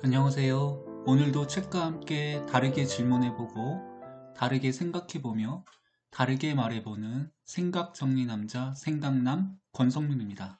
안녕하세요. 오늘도 책과 함께 다르게 질문해보고 다르게 생각해보며 다르게 말해보는 생각정리남자 생각남 권성민입니다.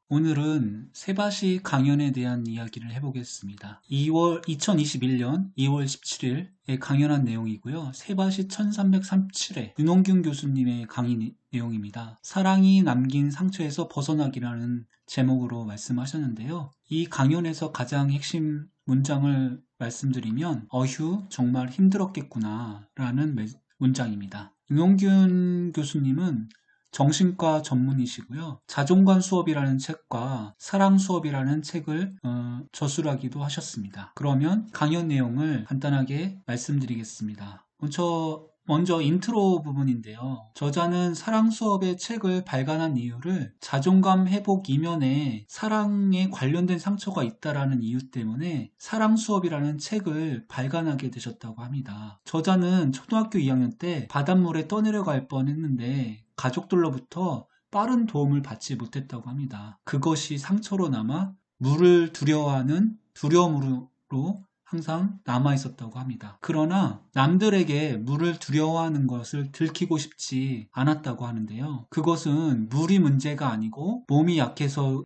오늘은 세바시 강연에 대한 이야기를 해보겠습니다. 2021년 2월 17일에 강연한 내용이고요. 세바시 1337회 윤홍균 교수님의 강의 내용입니다. 사랑이 남긴 상처에서 벗어나기라는 제목으로 말씀하셨는데요. 이 강연에서 가장 핵심 문장을 말씀드리면 어휴 정말 힘들었겠구나 라는 문장입니다. 윤홍균 교수님은 정신과 전문이시고요. 자존감 수업이라는 책과 사랑 수업이라는 책을 저술하기도 하셨습니다. 그러면 강연 내용을 간단하게 말씀드리겠습니다. 먼저 인트로 부분인데요. 저자는 사랑 수업의 책을 발간한 이유를 자존감 회복 이면에 사랑에 관련된 상처가 있다라는 이유 때문에 사랑 수업이라는 책을 발간하게 되셨다고 합니다. 저자는 초등학교 2학년 때 바닷물에 떠내려갈 뻔했는데 가족들로부터 빠른 도움을 받지 못했다고 합니다. 그것이 상처로 남아 물을 두려워하는 두려움으로 항상 남아 있었다고 합니다. 그러나 남들에게 물을 두려워하는 것을 들키고 싶지 않았다고 하는데요. 그것은 물이 문제가 아니고 몸이 약해서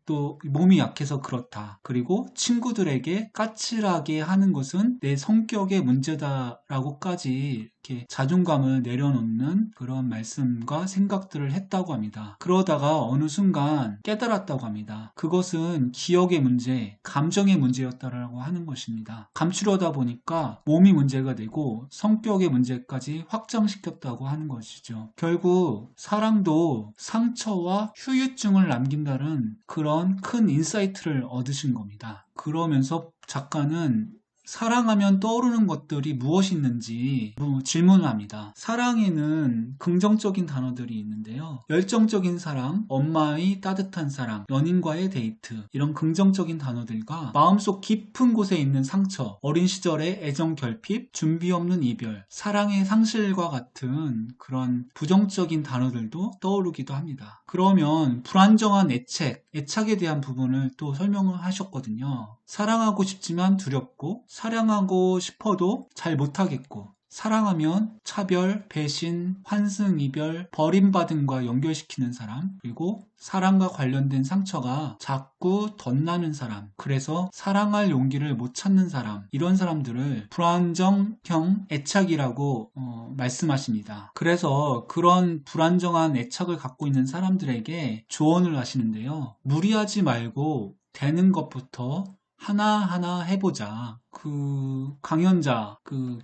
그렇다. 그리고 친구들에게 까칠하게 하는 것은 내 성격의 문제다라고까지 이렇게 자존감을 내려놓는 그런 말씀과 생각들을 했다고 합니다. 그러다가 어느 순간 깨달았다고 합니다. 그것은 기억의 문제, 감정의 문제였다라고 하는 것입니다. 감추려다 보니까 몸이 문제가 되고 성격의 문제까지 확장시켰다고 하는 것이죠. 결국 사랑도 상처와 후유증을 남긴다는 그런 큰 인사이트를 얻으신 겁니다. 그러면서 작가는 사랑하면 떠오르는 것들이 무엇이 있는지 질문을 합니다. 사랑에는 긍정적인 단어들이 있는데요. 열정적인 사랑, 엄마의 따뜻한 사랑, 연인과의 데이트, 이런 긍정적인 단어들과 마음속 깊은 곳에 있는 상처, 어린 시절의 애정 결핍, 준비 없는 이별, 사랑의 상실과 같은 그런 부정적인 단어들도 떠오르기도 합니다. 그러면 불안정한 애착에 대한 부분을 또 설명을 하셨거든요. 사랑하고 싶지만 두렵고, 사랑하고 싶어도 잘 못하겠고, 사랑하면 차별, 배신, 환승, 이별, 버림받음과 연결시키는 사람, 그리고 사랑과 관련된 상처가 자꾸 덧나는 사람, 그래서 사랑할 용기를 못 찾는 사람, 이런 사람들을 불안정형 애착이라고 말씀하십니다. 그래서 그런 불안정한 애착을 갖고 있는 사람들에게 조언을 하시는데요. 무리하지 말고 되는 것부터 하나하나 해보자.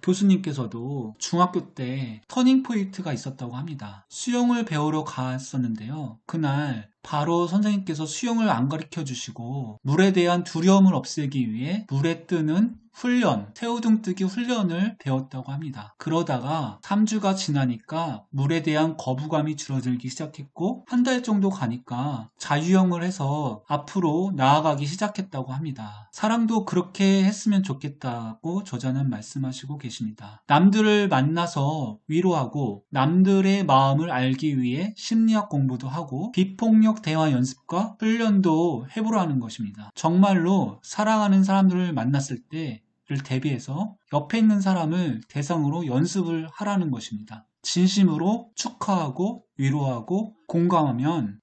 교수님께서도 중학교 때 터닝 포인트가 있었다고 합니다. 수영을 배우러 갔었는데요. 그날 바로 선생님께서 수영을 안 가르쳐 주시고 물에 대한 두려움을 없애기 위해 물에 뜨는 훈련, 새우등 뜨기 훈련을 배웠다고 합니다. 그러다가 3주가 지나니까 물에 대한 거부감이 줄어들기 시작했고 한 달 정도 가니까 자유형을 해서 앞으로 나아가기 시작했다고 합니다. 사랑도 그렇게 했으면 좋겠다고 저자는 말씀하시고 계십니다. 남들을 만나서 위로하고 남들의 마음을 알기 위해 심리학 공부도 하고 비폭력 대화 연습과 훈련도 해보라는 것입니다. 정말로 사랑하는 사람들을 만났을 때를 대비해서 옆에 있는 사람을 대상으로 연습을 하라는 것입니다. 진심으로 축하하고 위로하고 공감하면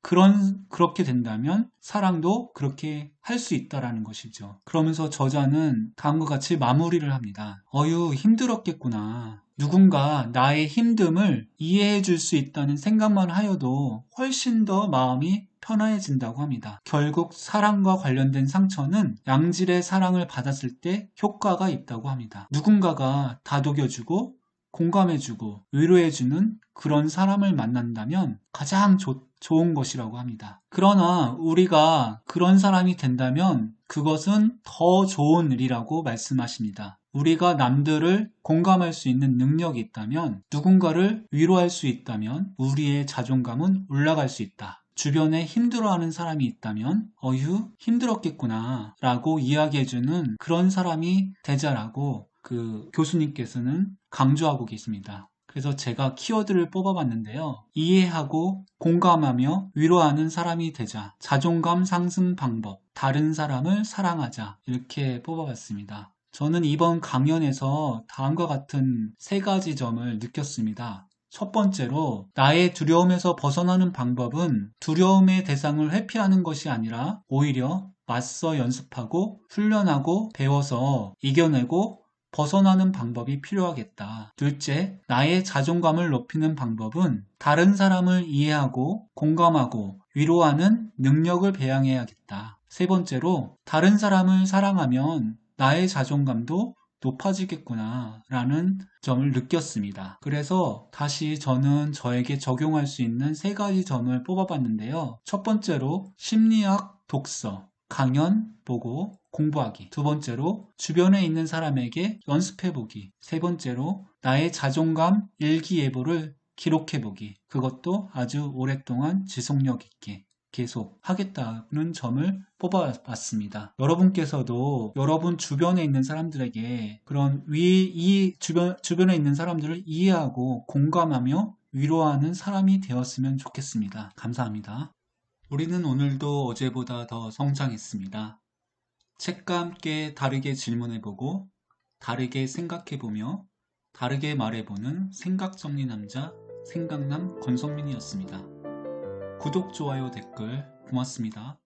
그렇게 된다면 사랑도 그렇게 할 수 있다라는 것이죠. 그러면서 저자는 다음과 같이 마무리를 합니다. 어휴 힘들었겠구나. 누군가 나의 힘듦을 이해해 줄 수 있다는 생각만 하여도 훨씬 더 마음이 편안해진다고 합니다. 결국 사랑과 관련된 상처는 양질의 사랑을 받았을 때 효과가 있다고 합니다. 누군가가 다독여주고 공감해주고 위로해주는 그런 사람을 만난다면 가장 좋은 것이라고 합니다. 그러나 우리가 그런 사람이 된다면 그것은 더 좋은 일이라고 말씀하십니다. 우리가 남들을 공감할 수 있는 능력이 있다면, 누군가를 위로할 수 있다면 우리의 자존감은 올라갈 수 있다. 주변에 힘들어하는 사람이 있다면 어휴 힘들었겠구나 라고 이야기해주는 그런 사람이 되자라고 교수님께서는 강조하고 계십니다. 그래서 제가 키워드를 뽑아봤는데요. 이해하고 공감하며 위로하는 사람이 되자. 자존감 상승 방법. 다른 사람을 사랑하자. 이렇게 뽑아봤습니다. 저는 이번 강연에서 다음과 같은 세 가지 점을 느꼈습니다. 첫 번째로 나의 두려움에서 벗어나는 방법은 두려움의 대상을 회피하는 것이 아니라 오히려 맞서 연습하고 훈련하고 배워서 이겨내고 벗어나는 방법이 필요하겠다. 둘째, 나의 자존감을 높이는 방법은 다른 사람을 이해하고 공감하고 위로하는 능력을 배양해야겠다. 세 번째로, 다른 사람을 사랑하면 나의 자존감도 높아지겠구나 라는 점을 느꼈습니다. 그래서 다시 저는 저에게 적용할 수 있는 세 가지 점을 뽑아봤는데요. 첫 번째로 심리학 독서, 강연 보고 공부하기. 두 번째로 주변에 있는 사람에게 연습해보기. 세 번째로 나의 자존감 일기예보를 기록해보기. 그것도 아주 오랫동안 지속력 있게 계속 하겠다는 점을 뽑아봤습니다. 여러분께서도 여러분 주변에 있는 사람들에게 그런 주변에 있는 사람들을 이해하고 공감하며 위로하는 사람이 되었으면 좋겠습니다. 감사합니다. 우리는 오늘도 어제보다 더 성장했습니다. 책과 함께 다르게 질문해보고 다르게 생각해보며 다르게 말해보는 생각정리 남자 생각남 권성민이었습니다. 구독, 좋아요, 댓글 고맙습니다.